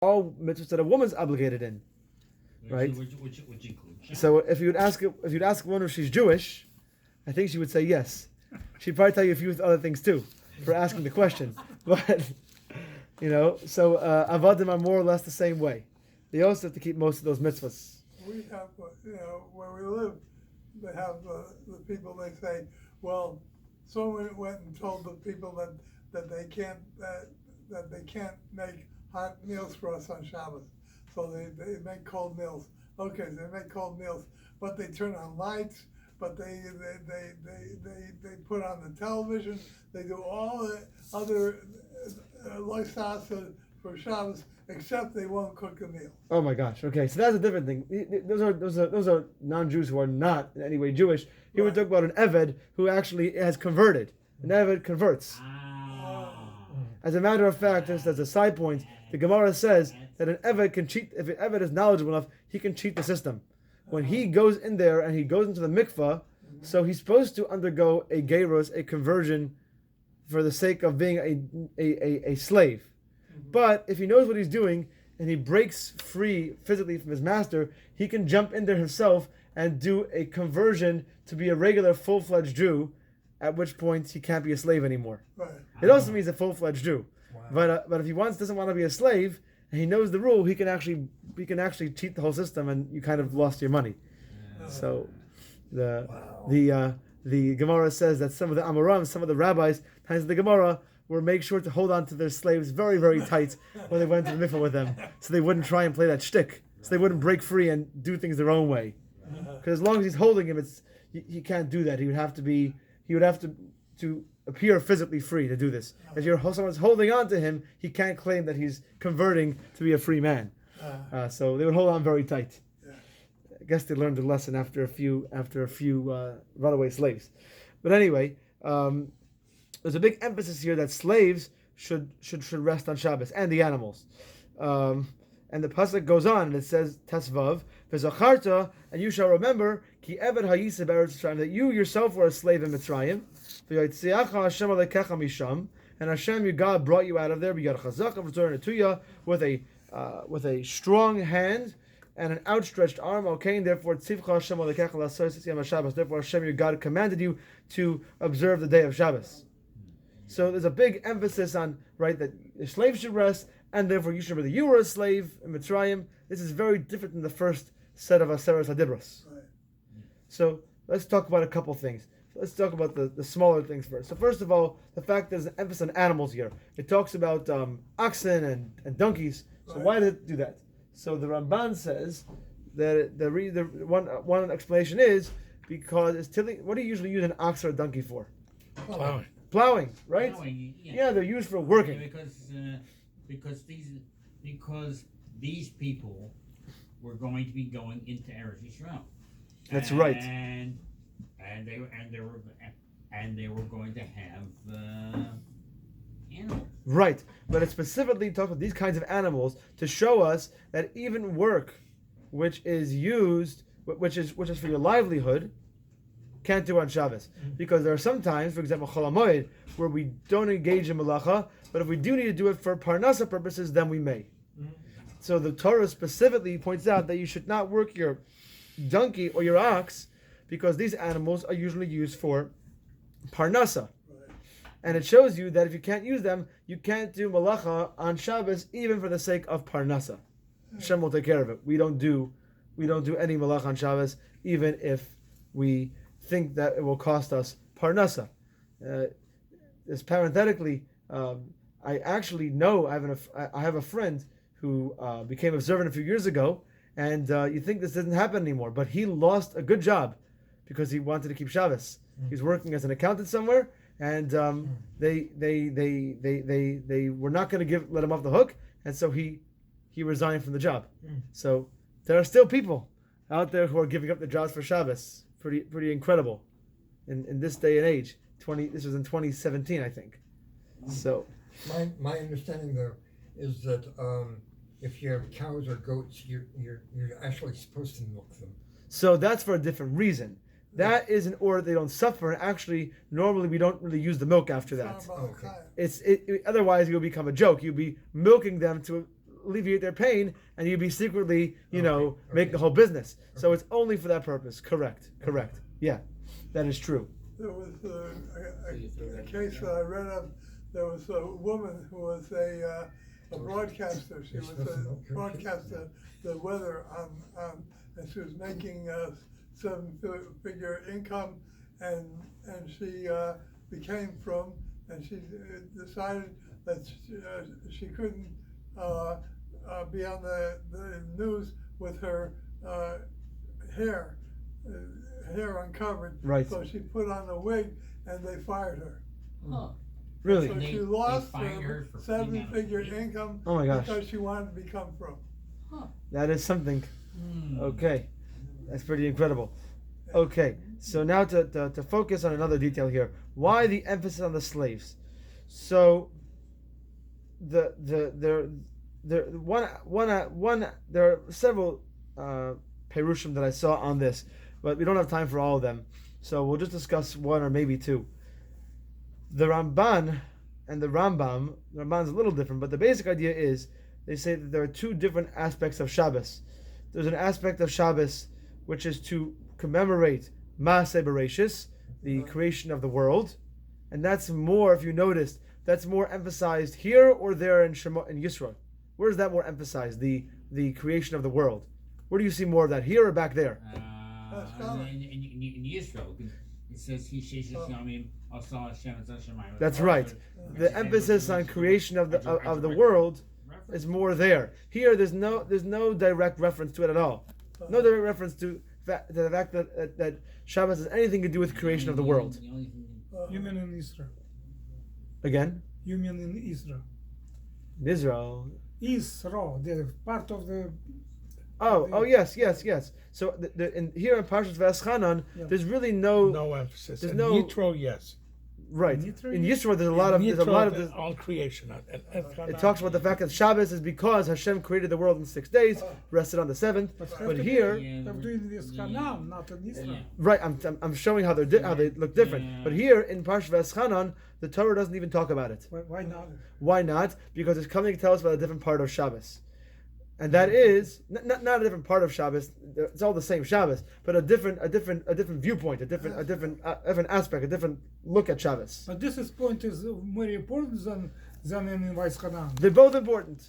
all mitzvahs that a woman's obligated in, right? Which includes. So if you'd ask a woman if she's Jewish, I think she would say yes. She'd probably tell you a few other things too for asking the question. But so avadim are more or less the same way. They also have to keep most of those mitzvahs. We have, where we live, they have the people. They say, well, someone went and told the people that they can't make hot meals for us on Shabbos, so they make cold meals. Okay, they make cold meals, but they turn on lights, but they put on the television. They do all the other lifestyles for Shabbos, except they won't cook a meal. Oh my gosh! Okay, so that's a different thing. Those are non-Jews who are not in any way Jewish. Here we talk about an Eved who actually has converted. An Eved converts. As a matter of fact, just as a side point, the Gemara says that an Eved can cheat. If an Eved is knowledgeable enough, he can cheat the system. When he goes in there and he goes into the mikvah, so he's supposed to undergo a gerus, a conversion, for the sake of being a slave. But if he knows what he's doing and he breaks free physically from his master, he can jump in there himself and do a conversion to be a regular full-fledged Jew, at which point he can't be a slave anymore. Right. It also means a full-fledged Jew. Wow. But if he doesn't want to be a slave and he knows the rule, he can actually cheat the whole system, and you kind of lost your money. So the Gemara says that some of the Amoram, some of the rabbis, times of the Gemara, were make sure to hold on to their slaves very, very tight when they went to the mikvah with them, so they wouldn't try and play that shtick, so they wouldn't break free and do things their own way. Because as long as he's holding him, he can't do that. He would have to appear physically free to do this. If someone's holding on to him, he can't claim that he's converting to be a free man. So they would hold on very tight. I guess they learned a lesson after a few runaway slaves. But anyway, there's a big emphasis here that slaves should rest on Shabbos, and the animals. And the pasuk goes on and it says Tesvav v'zacharta, and you shall remember ki eved hayisa be'eretz Mitzrayim, that you yourself were a slave in Mitzrayim. V'yotziacha Hashem alekecha misham, and Hashem your God brought you out of there. B'yad chazak v'torah with a strong hand and an outstretched arm. Okay, and therefore tzivcha Hashem alekecha l'asar yom Shabbos. Therefore Hashem your God commanded you to observe the day of Shabbos. So there's a big emphasis on that the slave should rest, and therefore you should remember that you were a slave in Mitzrayim. This is very different than the first set of Aseres HaDibros. Right. So let's talk about a couple things. Let's talk about the smaller things first. So first of all, the fact there's an emphasis on animals here. It talks about oxen and donkeys. So why did it do that? So the Ramban says that the one explanation is because it's tilling. What do you usually use an ox or a donkey for? Plowing, right? Plowing, Yeah, they're used for working. Because these people were going to be going into Eretz Yisrael. That's right. And they were going to have animals. Right, but it specifically talks about these kinds of animals to show us that even work, which is for your livelihood, can't do on Shabbos. Because there are some times, for example, Chol HaMoed, where we don't engage in malacha, but if we do need to do it for parnasa purposes, then we may. So the Torah specifically points out that you should not work your donkey or your ox, because these animals are usually used for parnasa. And it shows you that if you can't use them, you can't do malacha on Shabbos, even for the sake of parnasa. Hashem will take care of it. We don't do any malacha on Shabbos, even if we think that it will cost us parnasa. Just parenthetically, I actually know I have a friend who became observant a few years ago, and you think this doesn't happen anymore, but he lost a good job because he wanted to keep Shabbos. He's working as an accountant somewhere, and they were not going to let him off the hook, and so he resigned from the job. So there are still people out there who are giving up their jobs for Shabbos. Pretty incredible in this day and age. This was in 2017, I think. So my understanding though is that if you have cows or goats, you're actually supposed to milk them. So that's for a different reason. That is in order they don't suffer. And actually, normally we don't really use the milk after that. Okay. Otherwise, it will become a joke. You'll be milking them to alleviate their pain, and you'd be secretly, Okay. make the whole business. So it's only for that purpose. Correct. Yeah, that is true. There was a case that I read of. There was a woman who was a broadcaster. She was a broadcaster the weather and she was making seven-figure income, and she became from, and she decided that she couldn't be on the news with her hair uncovered. Right. So she put on a wig, and they fired her. Huh. Really? So They- she they lost fired her her for putting on a seven-figure wig? income Oh my gosh. because she wanted to become from. That is something. Hmm. Okay, that's pretty incredible. Okay, so now to focus on another detail here. Why the emphasis on the slaves? So there are several perushim that I saw on this, but we don't have time for all of them. So we'll just discuss one or maybe two. The Ramban and the Rambam, the Ramban's a little different, but the basic idea is they say that there are two different aspects of Shabbos. There's an aspect of Shabbos which is to commemorate Maaseh Bereshis, the creation of the world, and that's more, if you noticed, that's more emphasized here or there in Yisro. Where is that more emphasized? The creation of the world. Where do you see more of that? Here or back there? In Israel, it says he sheshes yamim asal Hashem et Hashemayim. That's right. The emphasis on creation of the world is more there. Here, there's no direct reference to it at all. No direct reference to the fact that Shabbos has anything to do with creation of the world. You mean in Israel? Again, You mean in Israel? in Israel. Israel, the part of the. Oh, yes. So here in Parshas V'eschanan, Yeah. there's really no No emphasis. There's In no- Yitro, yes. right. Yitro, In yes. Yisro, there's a lot of on creation. It talks about the fact that Shabbos is because Hashem created the world in 6 days, rested on the seventh. But here, They're doing this Canaan, not in Israel. right, I'm showing how how they look different. Yeah. But here in Parshas V'eschanan, the Torah doesn't even talk about it. Why not? Why not? Because it's coming to tell us about a different part of Shabbos. And that is not a different part of Shabbos. It's all the same Shabbos, but a different viewpoint, a different aspect, a different look at Shabbos. But this point is more important than in Vice Canaan. They're both important.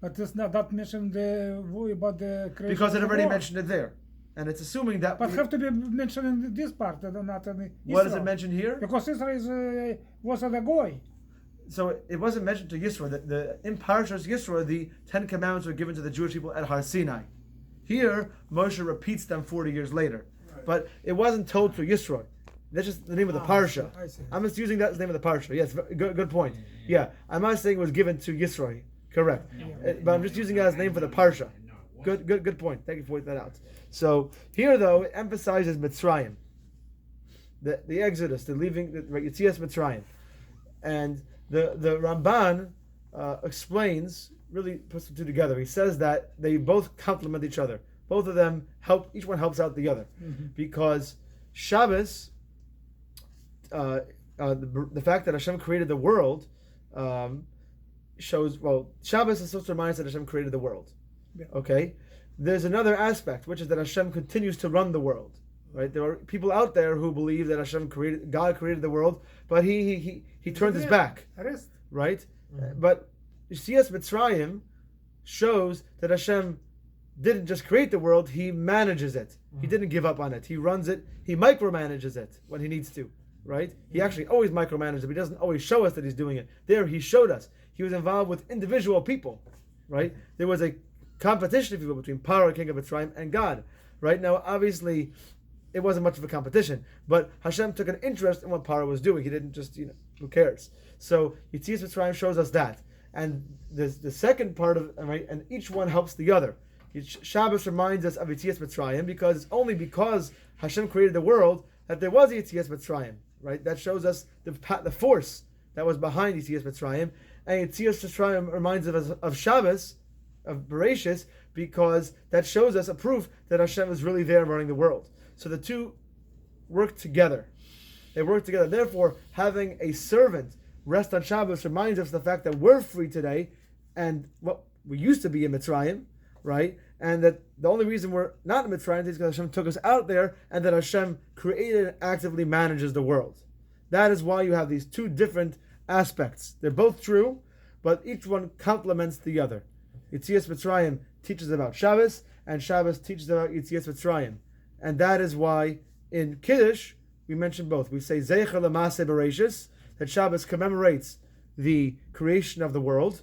But it's not that mentioned about the creation. Because it of the already world. mentioned it there, and it's assuming that. But have to be mentioned in this part, and not in Israel. What is it mentioned here? Because Israel was a goy. So it wasn't mentioned to Yisro. In Parshas Yisro, the 10 Commandments were given to the Jewish people at Har Sinai. Here, Moshe repeats them 40 years later, but it wasn't told to Yisro. That's just the name of the parsha. I see. I'm just using that as the name of the parsha. Yes, good point. Yeah, I'm not saying it was given to Yisro. Correct. But I'm just using it as the name for the parsha. Good point. Thank you for pointing that out. So here, though, it emphasizes Mitzrayim, the Exodus, the leaving, the Yetzias Mitzrayim, and the Ramban explains, really puts the two together. He says that they both complement each other. Both of them help. Each one helps out the other, because Shabbos, the fact that Hashem created the world, shows. Well, Shabbos is supposed to remind us that Hashem created the world. Yeah. Okay. There's another aspect, which is that Hashem continues to run the world. Right? There are people out there who believe that God created the world, but he turned his back. Rest. Right? But Yetzias Mitzrayim shows that Hashem didn't just create the world, he manages it. He didn't give up on it. He runs it, he micromanages it when he needs to. Right? He actually always micromanages it, but he doesn't always show us that he's doing it. There he showed us. He was involved with individual people. Right? There was a competition, if you will, between Paro, king of Mitzrayim, and God. Right? Now, obviously, it wasn't much of a competition, but Hashem took an interest in what Paro was doing. He didn't just, who cares? So Yetzias Mitzrayim shows us that, and the second part of right, and each one helps the other. Shabbos reminds us of Yetzias Mitzrayim because it's only because Hashem created the world that there was Yetzias Mitzrayim. Right, that shows us the force that was behind Yetzias Mitzrayim, and Yetzias Mitzrayim reminds us of Shabbos, of Bereshis, because that shows us a proof that Hashem is really there running the world. So the two work together. They work together. Therefore, having a servant rest on Shabbos reminds us of the fact that we're free today, and what we used to be in Mitzrayim, right? And that the only reason we're not in Mitzrayim is because Hashem took us out there, and that Hashem created and actively manages the world. That is why you have these two different aspects. They're both true, but each one complements the other. Yetzias Mitzrayim teaches about Shabbos, and Shabbos teaches about Yetzias Mitzrayim. And that is why in Kiddush, we mention both. We say Zeicher L'Maaseh Bereishis, that Shabbos commemorates the creation of the world.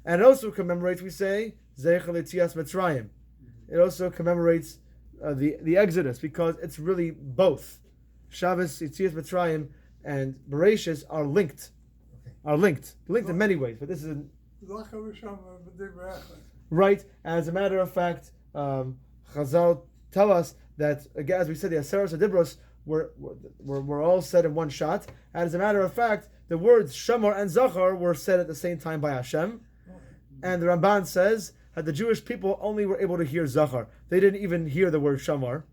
And it also commemorates, we say, Zeicher L'Yetzias Mitzrayim. It also commemorates the Exodus, because it's really both. Shabbos, Yetzias Mitzrayim, and Bereishis are linked. Linked in many ways, but this is right. As a matter of fact, Chazal tell us that, again, as we said, the Aseres HaDibros were all said in one shot. And as a matter of fact, the words Shamar and Zachar were said at the same time by Hashem. And the Ramban says that the Jewish people only were able to hear Zachar. They didn't even hear the word Shamar.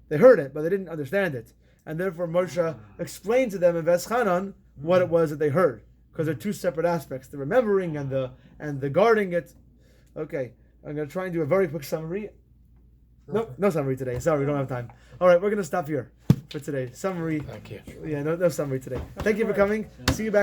They heard it, but they didn't understand it. And therefore Moshe explained to them in Veschanan what it was that they heard. Because they're two separate aspects: the remembering and the guarding it. Okay, I'm going to try and do a very quick summary. No summary today. Sorry, we don't have time. All right, we're going to stop here for today. Summary. Thank you. Yeah, no summary today. Thank you for coming. See you back.